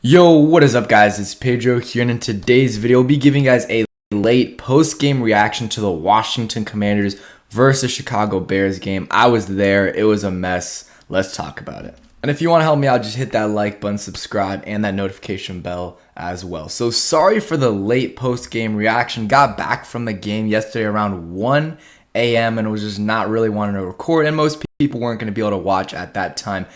Yo, what is up guys? It's Pedro here, and in today's video, I'll be giving you guys a late post-game reaction to the Washington Commanders versus Chicago Bears game. I was there. It was a mess. Let's talk about it. And if you want to help me out, just hit that like button, subscribe, and that notification bell as well. So sorry for the late post-game reaction. Got back from the game yesterday around 1 a.m. and was just not really wanting to record, and most people weren't going to be able to watch at that time.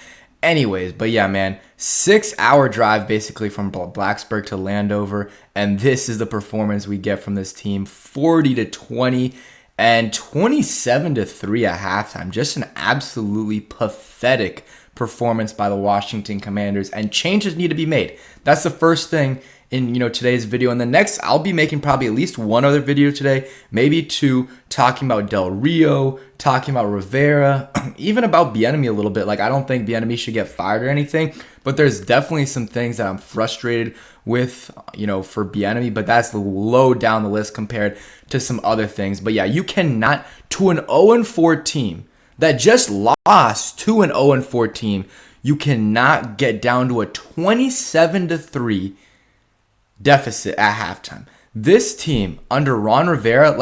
Anyways, but yeah, man, 6-hour drive basically from Blacksburg to Landover, and this is the performance we get from this team: 40-20 and 27-3 at halftime. Just an absolutely pathetic performance by the Washington Commanders, and changes need to be made. That's the first thing in today's video. And the next, I'll be making probably at least one other video today, maybe two, talking about Del Rio, talking about Rivera, even about Bieniemy a little bit. Like, I don't think Bieniemy should get fired or anything, but there's definitely some things that I'm frustrated with, for Bieniemy, but that's low down the list compared to some other things. But yeah, you cannot, to an 0-4 team that just lost to an 0-4 team, you cannot get down to a 27-3 deficit at halftime. This team under Ron Rivera,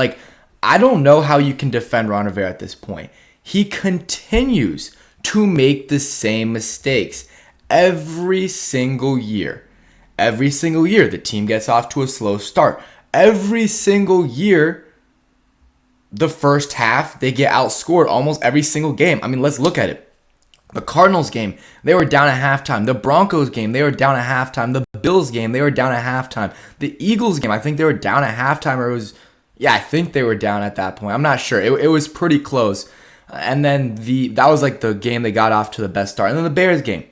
I don't know how you can defend Ron Rivera at this point. He continues to make the same mistakes every single year. Every single year, the team gets off to a slow start. Every single year, the first half, they get outscored almost every single game. I mean, let's look at it. The Cardinals game, they were down at halftime. The Broncos game, they were down at halftime. The Bills game, they were down at halftime. The Eagles game, I think they were down at halftime, or I think they were down at that point. I'm not sure. It was pretty close. And then that was like the game they got off to the best start. And then the Bears game,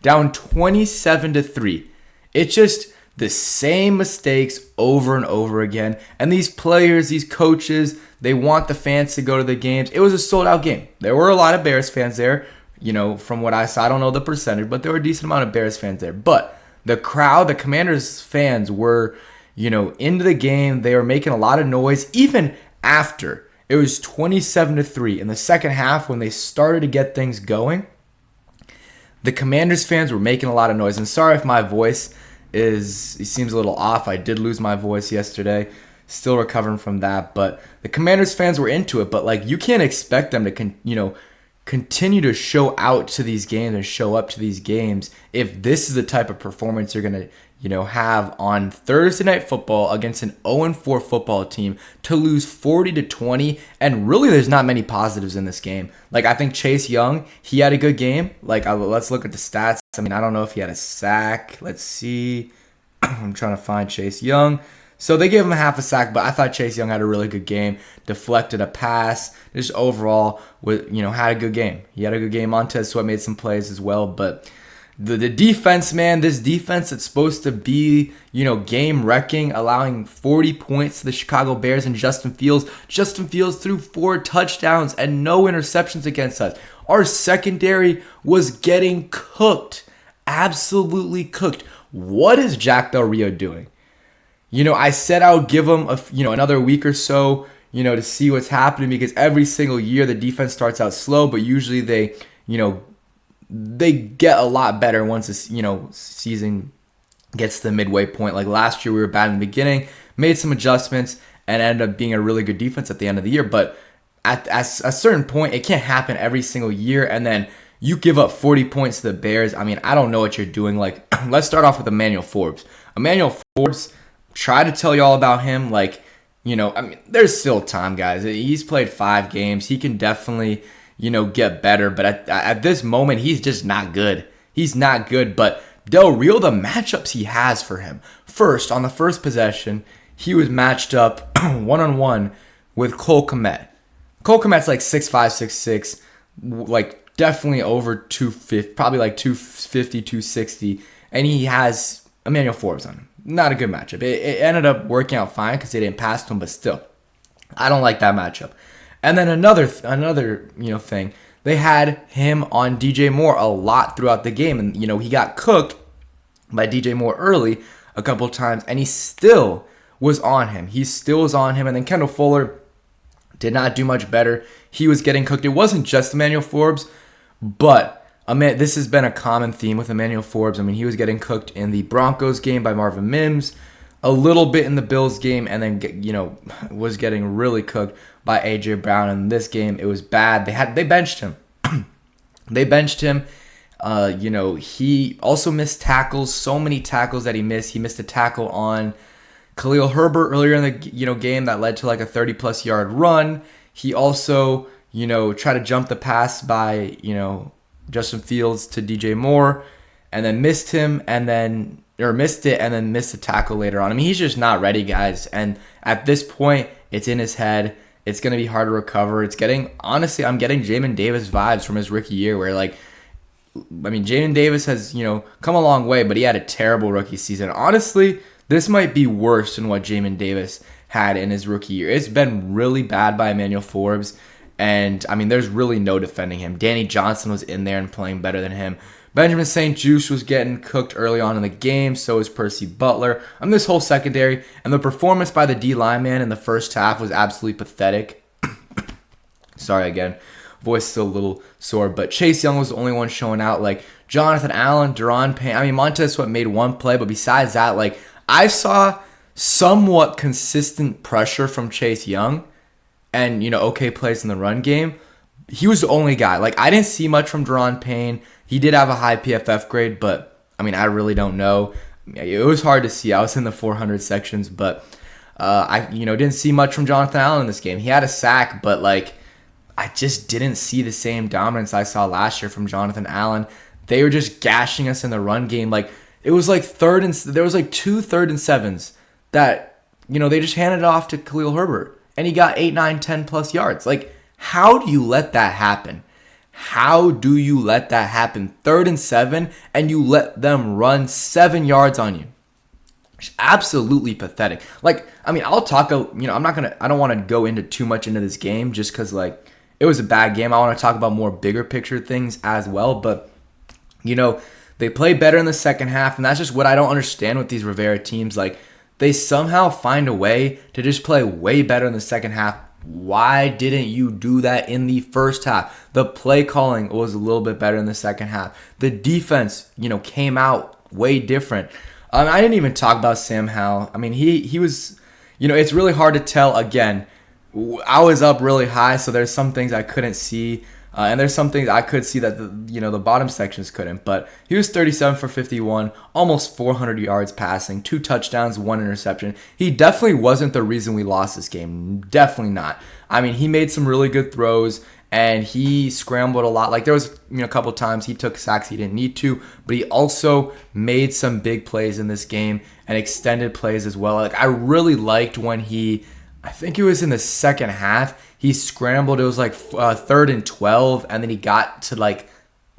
down 27-3. It's just the same mistakes over and over again. And these players, these coaches, they want the fans to go to the games. It was a sold-out game. There were a lot of Bears fans there. From what I saw, I don't know the percentage, but there were a decent amount of Bears fans there. But the crowd, the Commanders fans were, into the game. They were making a lot of noise, even after it was 27-3 in the second half when they started to get things going. The Commanders fans were making a lot of noise. And sorry if my voice seems a little off. I did lose my voice yesterday. Still recovering from that. But the Commanders fans were into it. But you can't expect them to continue to show out to these games and show up to these games if this is the type of performance you're going to have on Thursday Night Football against an 0-4 football team, to lose 40-20. And really, there's not many positives in this game. I think Chase Young, he had a good game. Let's look at the stats. I mean, I don't know if he had a sack. Let's see. I'm trying to find Chase Young. So they gave him a half a sack, but I thought Chase Young had a really good game. Deflected a pass. Just overall, had a good game. He had a good game. Montez Sweat made some plays as well. But the defense, man, this defense that's supposed to be, game wrecking, allowing 40 points to the Chicago Bears and Justin Fields. Justin Fields threw 4 touchdowns and no interceptions against us. Our secondary was getting cooked. Absolutely cooked. What is Jack Del Rio doing? I said I would give him another week or so, to see what's happening, because every single year the defense starts out slow, but usually they get a lot better once the season gets to the midway point. Like last year, we were bad in the beginning, made some adjustments, and ended up being a really good defense at the end of the year. But at a certain point, it can't happen every single year, and then you give up 40 points to the Bears. I mean, I don't know what you're doing. Let's start off with Emmanuel Forbes. Emmanuel Forbes, try to tell you all about him. There's still time, guys. He's played 5 games. He can definitely, get better. But at this moment, he's just not good. He's not good. But Del Rio, the matchups he has for him. First, on the first possession, he was matched up one-on-one with Cole Kmet. Cole Kmet's 6'5", 6'6", definitely over 250, probably 250, 260. And he has Emmanuel Forbes on him. Not a good matchup. It ended up working out fine because they didn't pass to him, but still, I don't like that matchup. And then another thing, they had him on DJ Moore a lot throughout the game, and he got cooked by DJ Moore early a couple of times, and he still was on him. He still was on him, and then Kendall Fuller did not do much better. He was getting cooked. It wasn't just Emmanuel Forbes, but This has been a common theme with Emmanuel Forbes. I mean, he was getting cooked in the Broncos game by Marvin Mims, a little bit in the Bills game, and then was getting really cooked by A.J. Brown. In this game, it was bad. They benched him. They benched him. He also missed tackles. So many tackles that he missed. He missed a tackle on Khalil Herbert earlier in the game that led to like a 30-plus yard run. He also tried to jump the pass by Justin Fields to DJ Moore, and then missed it, and then missed the tackle later on. I mean, he's just not ready, guys. And at this point, it's in his head. It's going to be hard to recover. Honestly, I'm getting Jamin Davis vibes from his rookie year where, Jamin Davis has, come a long way, but he had a terrible rookie season. Honestly, this might be worse than what Jamin Davis had in his rookie year. It's been really bad by Emmanuel Forbes, and, there's really no defending him. Danny Johnson was in there and playing better than him. Benjamin St-Juste was getting cooked early on in the game, so was Percy Butler. This whole secondary, and the performance by the D-line man in the first half was absolutely pathetic. Sorry again, voice still a little sore, but Chase Young was the only one showing out. Jonathan Allen, Deron Payne, Montez Sweat made one play, but besides that, I saw somewhat consistent pressure from Chase Young and, okay plays in the run game. He was the only guy. I didn't see much from Deron Payne. He did have a high PFF grade, but, I really don't know. It was hard to see. I was in the 400 sections, but I didn't see much from Jonathan Allen in this game. He had a sack, but, I just didn't see the same dominance I saw last year from Jonathan Allen. They were just gashing us in the run game. It was there was 2 3rd and 7s that, they just handed it off to Khalil Herbert, and he got 8, 9, 10 plus yards. How do you let that happen? How do you let that happen? 3rd and 7, and you let them run 7 yards on you. It's absolutely pathetic. I'll talk, I don't want to go into too much into this game just because, it was a bad game. I want to talk about more bigger picture things as well, but, they play better in the second half, and that's just what I don't understand with these Rivera teams. They somehow find a way to just play way better in the second half. Why didn't you do that in the first half? The play calling was a little bit better in the second half. The defense, came out way different. I didn't even talk about Sam Howell. He was, it's really hard to tell. Again, I was up really high, so there's some things I couldn't see. And there's some things I could see that the bottom sections couldn't. But he was 37 for 51, almost 400 yards passing, 2 touchdowns, 1 interception. He definitely wasn't the reason we lost this game. Definitely not. He made some really good throws, and he scrambled a lot. There was a couple times he took sacks he didn't need to, but he also made some big plays in this game and extended plays as well. I really liked when I think it was in the second half, he scrambled. It was 3rd and 12, and then he got to it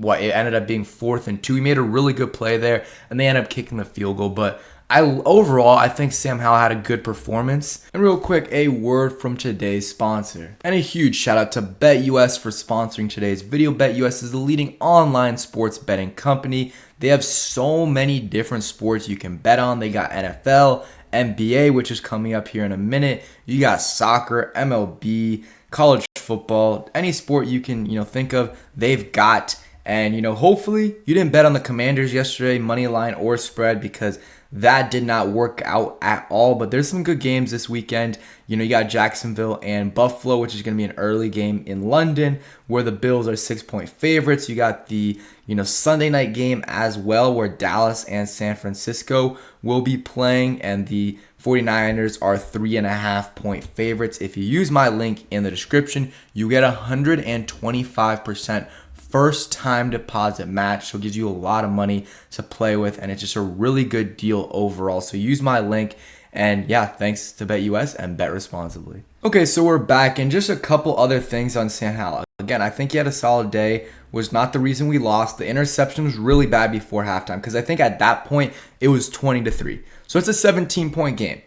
ended up being 4th and 2. He made a really good play there, and they ended up kicking the field goal. But overall, I think Sam Howell had a good performance. And real quick, a word from today's sponsor. And a huge shout out to BetUS for sponsoring today's video. BetUS is the leading online sports betting company. They have so many different sports you can bet on. They got NFL, NBA, which is coming up here in a minute. You got soccer, MLB, college football, any sport you can, think of, they've got. And, hopefully you didn't bet on the Commanders yesterday, money line or spread, because that did not work out at all. But there's some good games this weekend. You got Jacksonville and Buffalo, which is going to be an early game in London, where the Bills are 6-point favorites. You got the, Sunday night game as well, where Dallas and San Francisco will be playing, and the 49ers are 3.5-point favorites. If you use my link in the description, you get 125% first time deposit match, so it gives you a lot of money to play with, and it's just a really good deal overall. So use my link, and yeah, thanks to BetUS, and bet responsibly. Okay, so we're back, and just a couple other things on Sam Howell. Again, I think he had a solid day, was not the reason we lost. The interception was really bad before halftime, because I think at that point it was 20-3. So it's a 17-point game.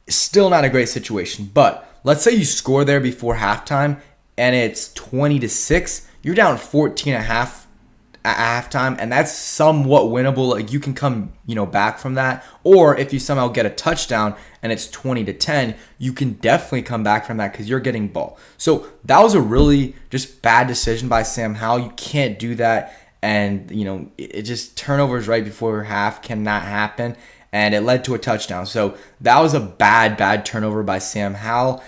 Still not a great situation, but let's say you score there before halftime and it's 20-6. You're down 14 and a half at halftime, and that's somewhat winnable. Like, you can come, back from that. Or if you somehow get a touchdown and it's 20-10, you can definitely come back from that because you're getting ball. So that was a really just bad decision by Sam Howell. You can't do that. And, it just turnovers right before half cannot happen. And it led to a touchdown. So that was a bad turnover by Sam Howell.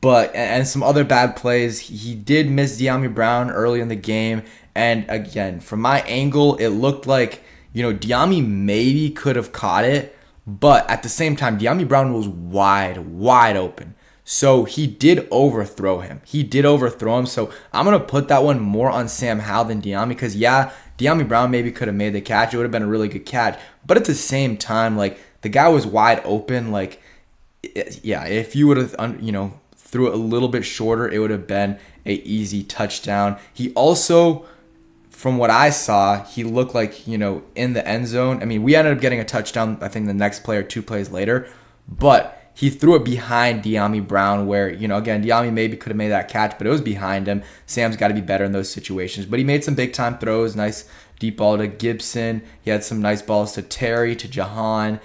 And some other bad plays. He did miss Dyami Brown early in the game. And again, from my angle, it looked like, Dyami maybe could have caught it. But at the same time, Dyami Brown was wide open. So he did overthrow him. So I'm going to put that one more on Sam Howell than Dyami. Because, Dyami Brown maybe could have made the catch. It would have been a really good catch. But at the same time, like, the guy was wide open. Like, if you would have, threw it a little bit shorter, it would have been a easy touchdown. He also, from what I saw, he looked like, in the end zone. I mean, we ended up getting a touchdown, I think, the next play or 2 plays later. But he threw it behind Dyami Brown where, again, Dyami maybe could have made that catch, but it was behind him. Sam's got to be better in those situations. But he made some big-time throws, nice deep ball to Gibson. He had some nice balls to Terry, to Jahan.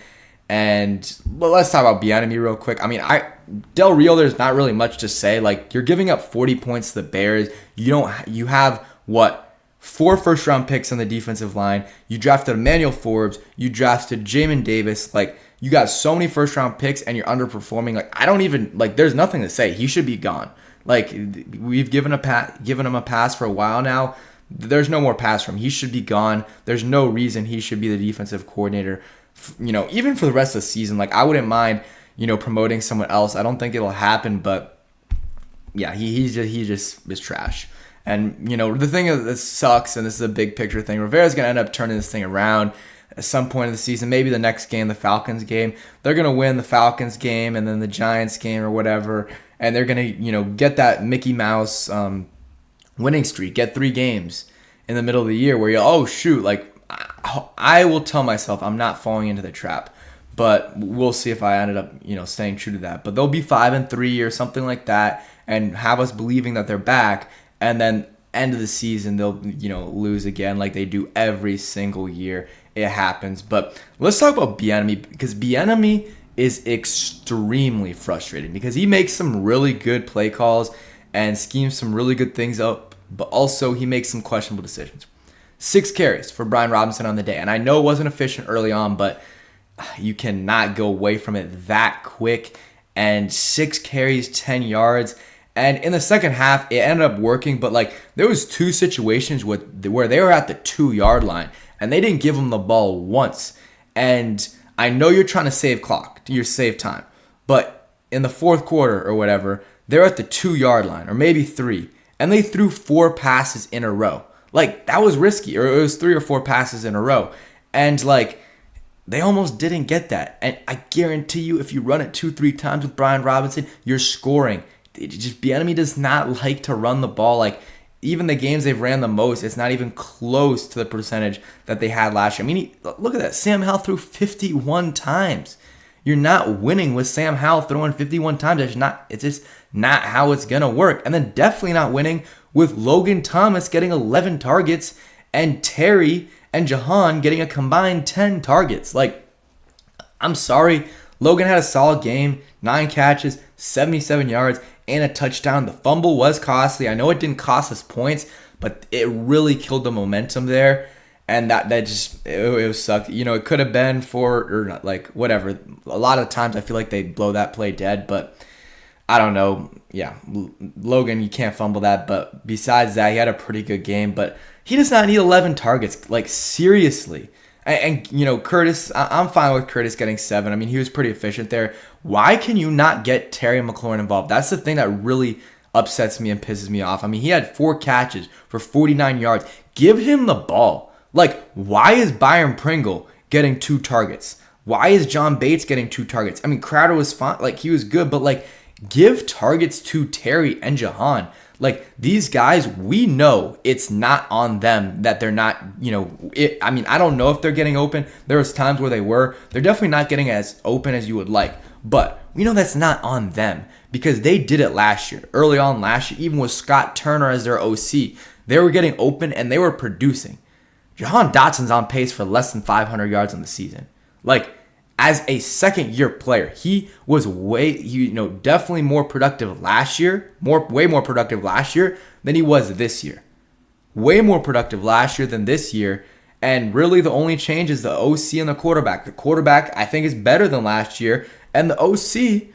And let's talk about Bieniemy real quick. I mean, Del Rio, there's not really much to say. Like, you're giving up 40 points to the Bears. You have, 4 first-round picks on the defensive line. You drafted Emmanuel Forbes. You drafted Jamin Davis. Like, you got so many first-round picks, and you're underperforming. Like, there's nothing to say. He should be gone. Like, we've given him a pass for a while now. There's no more pass from him. He should be gone. There's no reason he should be the defensive coordinator, even for the rest of the season. Like, I wouldn't mind, promoting someone else. I don't think it'll happen, but yeah, he just is trash. And, the thing that sucks, and this is a big picture thing, Rivera's going to end up turning this thing around at some point in the season. Maybe the next game, the Falcons game. They're going to win the Falcons game and then the Giants game or whatever, and they're going to, get that Mickey Mouse winning streak, get 3 games in the middle of the year where I will tell myself I'm not falling into the trap. But we'll see if I ended up, staying true to that. But they'll be 5-3 or something like that and have us believing that they're back. And then end of the season, they'll, lose again like they do every single year. It happens. But let's talk about Bieniemy, because Bieniemy is extremely frustrating because he makes some really good play calls and schemes some really good things up, but also he makes some questionable decisions. 6 carries for Brian Robinson on the day. And I know it wasn't efficient early on, but you cannot go away from it that quick. And 6 carries, 10 yards. And in the second half, it ended up working. But there was 2 situations where they were at the 2-yard line, and they didn't give him the ball once. And I know you're trying to save clock, you save time. But in the fourth quarter or whatever, they're at the 2-yard line, or maybe 3, and they threw 4 passes in a row. That was risky, or it was 3 or 4 passes in a row. And they almost didn't get that. And I guarantee you, if you run it 2-3 times with Brian Robinson, you're scoring. Bieniemy does not like to run the ball. Even the games they've ran the most, it's not even close to the percentage that they had last year. I mean, look at that. Sam Howell threw 51 times. You're not winning with Sam Howell throwing 51 times. It's just not how it's going to work. And then definitely not winning with Logan Thomas getting 11 targets and Terry and Jahan getting a combined 10 targets. I'm sorry. Logan had a solid game, 9 catches, 77 yards, and a touchdown. The fumble was costly. I know it didn't cost us points, but it really killed the momentum there. And that just, it sucked. It could have been whatever. A lot of times I feel like they blow that play dead, but I don't know. Yeah, Logan, you can't fumble that. But besides that, he had a pretty good game. But he does not need 11 targets. Seriously. And Curtis, I'm fine with Curtis getting 7. I mean, he was pretty efficient there. Why can you not get Terry McLaurin involved? That's the thing that really upsets me and pisses me off. I mean, he had 4 catches for 49 yards. Give him the ball. Why is Byron Pringle getting 2 targets? Why is John Bates getting 2 targets? I mean, Crowder was fine. He was good, but give targets to Terry and Jahan. These guys, we know it's not on them that they're not, I don't know if they're getting open. There was times where they were. They're definitely not getting as open as you would like. But we know that's not on them because they did it last year. Early on last year, even with Scott Turner as their OC, they were getting open and they were producing. Jahan Dotson's on pace for less than 500 yards on the season. Like, as a second-year player, he was definitely more productive last year, way more productive last year than he was this year. Way more productive last year than this year. And really the only change is the OC and the quarterback. The quarterback, I think, is better than last year. And the OC,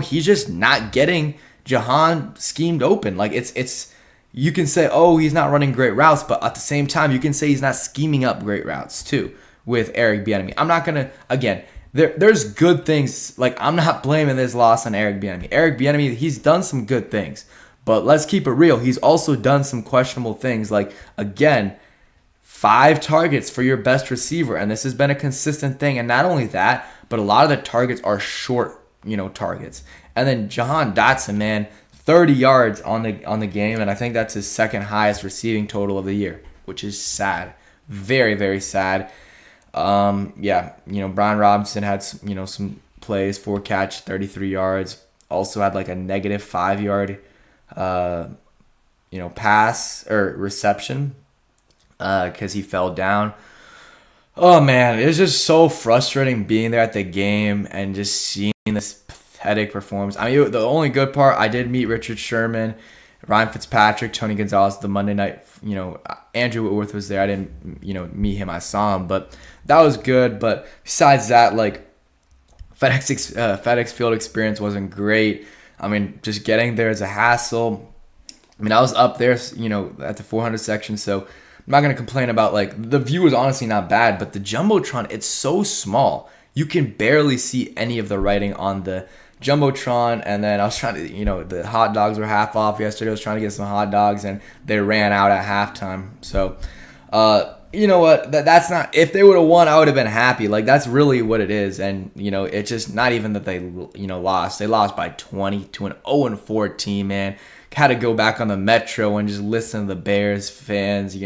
he's just not getting Jahan schemed open. Like, it's you can say, oh, he's not running great routes, but at the same time, you can say he's not scheming up great routes too with Eric Bieniemy. I'm not going to, again, there's good things. Like, I'm not blaming this loss on Eric Bieniemy. Eric Bieniemy, he's done some good things. But let's keep it real. He's also done some questionable things. Like, again, 5 targets for your best receiver. And this has been a consistent thing. And not only that, but a lot of the targets are short, targets. And then Jahan Dotson, man, 30 yards on the game. And I think that's his second highest receiving total of the year, which is sad. Very, very sad. Brian Robinson had some plays, 4 catch, 33 yards. Also had like a negative 5 yard pass or reception because he fell down. Oh man, it was just so frustrating being there at the game and just seeing this pathetic performance. I mean, the only good part, I did meet Richard Sherman, Ryan Fitzpatrick, Tony Gonzalez, the Monday night, Andrew Whitworth was there. I didn't, meet him. I saw him, but that was good. But besides that, like, FedEx Field experience wasn't great. I mean, just getting there is a hassle. I mean, I was up there, at the 400 section, so I'm not going to complain about, like, the view is honestly not bad, but the Jumbotron, it's so small. You can barely see any of the writing on the Jumbotron, and then I was trying to, the hot dogs were half off yesterday. I was trying to get some hot dogs, and they ran out at halftime. So, you know what? That's not. If they would have won, I would have been happy. Like, that's really what it is. And it's just not even that they lost. They lost by 20 to an 0-4 team. Man, had to go back on the Metro and just listen to the Bears fans,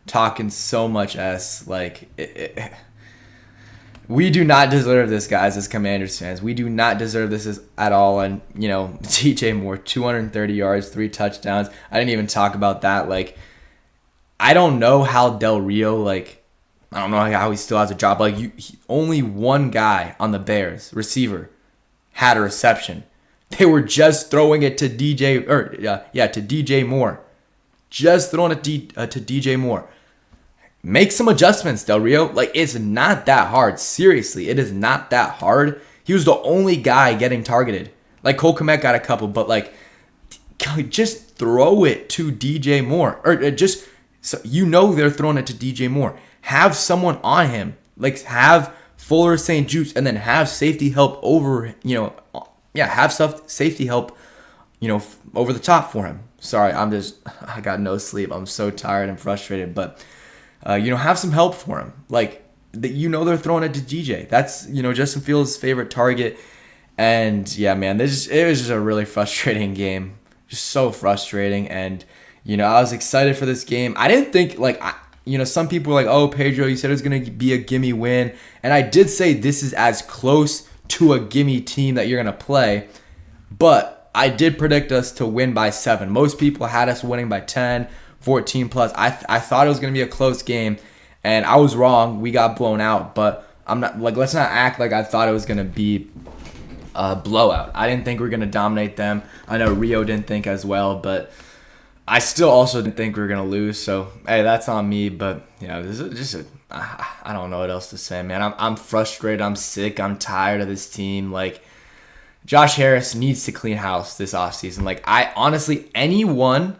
talking so much s. Like, we do not deserve this, guys, as Commanders fans. We do not deserve this at all. And DJ Moore, 230 yards, 3 touchdowns. I didn't even talk about that. Like, I don't know how Del Rio, I don't know how he still has a job. Like, only one guy on the Bears, receiver, had a reception. They were just throwing it to DJ Moore. Just throwing it to DJ Moore. Make some adjustments, Del Rio. Like, it's not that hard. Seriously, it is not that hard. He was the only guy getting targeted. Like, Cole Kmet got a couple, but, just throw it to DJ Moore. Or just... So they're throwing it to DJ Moore. Have someone on him. Like, have Fuller St. Juice, and then have safety help over, safety help, over the top for him. Sorry, I got no sleep. I'm so tired and frustrated. But, have some help for him. Like, they're throwing it to DJ. That's, Justin Fields' favorite target. And, yeah, man, it was just a really frustrating game. Just so frustrating. And, I was excited for this game. I didn't think, some people were like, oh, Pedro, you said it was going to be a gimme win. And I did say this is as close to a gimme team that you're going to play. But I did predict us to win by 7. Most people had us winning by 10, 14 plus. I thought it was going to be a close game. And I was wrong. We got blown out. But I'm not, let's not act like I thought it was going to be a blowout. I didn't think we were going to dominate them. I know Rio didn't think as well, but I still also didn't think we were going to lose, so, hey, that's on me. But, this is just I don't know what else to say, man. I'm frustrated. I'm sick. I'm tired of this team. Like, Josh Harris needs to clean house this offseason. Like, honestly, anyone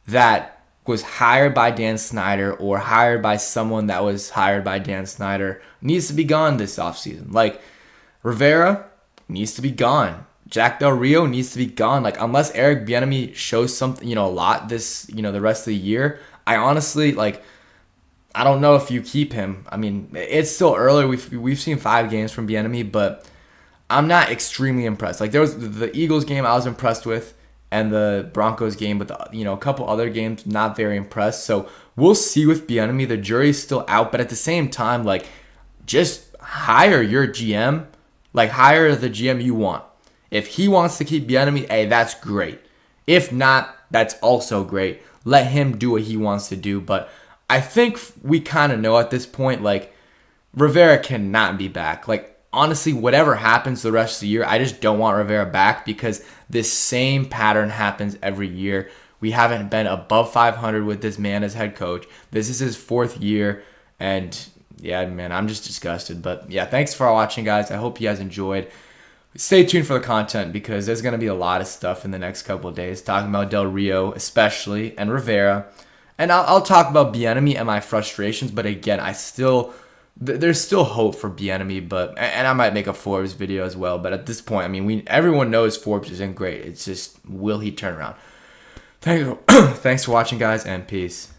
that was hired by Dan Snyder or hired by someone that was hired by Dan Snyder needs to be gone this offseason. Like, Rivera needs to be gone. Jack Del Rio needs to be gone. Like, unless Eric Bieniemy shows something, a lot this, the rest of the year, I honestly, I don't know if you keep him. I mean, it's still early. We've seen 5 games from Bieniemy, but I'm not extremely impressed. Like, there was the Eagles game I was impressed with, and the Broncos game, but a couple other games not very impressed. So we'll see with Bieniemy. The jury's still out, but at the same time, just hire your GM. Like, hire the GM you want. If he wants to keep Bieniemy, hey, that's great. If not, that's also great. Let him do what he wants to do. But I think we kind of know at this point, like, Rivera cannot be back. Like, honestly, whatever happens the rest of the year, I just don't want Rivera back because this same pattern happens every year. We haven't been above 500 with this man as head coach. This is his 4th year, and yeah, man, I'm just disgusted. But yeah, thanks for watching, guys. I hope you guys enjoyed. Stay tuned for the content because there's going to be a lot of stuff in the next couple of days talking about Del Rio especially and Rivera. And I'll talk about Bieniemy and my frustrations, but again, there's still hope for Bieniemy, and I might make a Forbes video as well. But at this point, I mean, everyone knows Forbes isn't great. It's just, will he turn around? Thanks for watching, guys, and peace.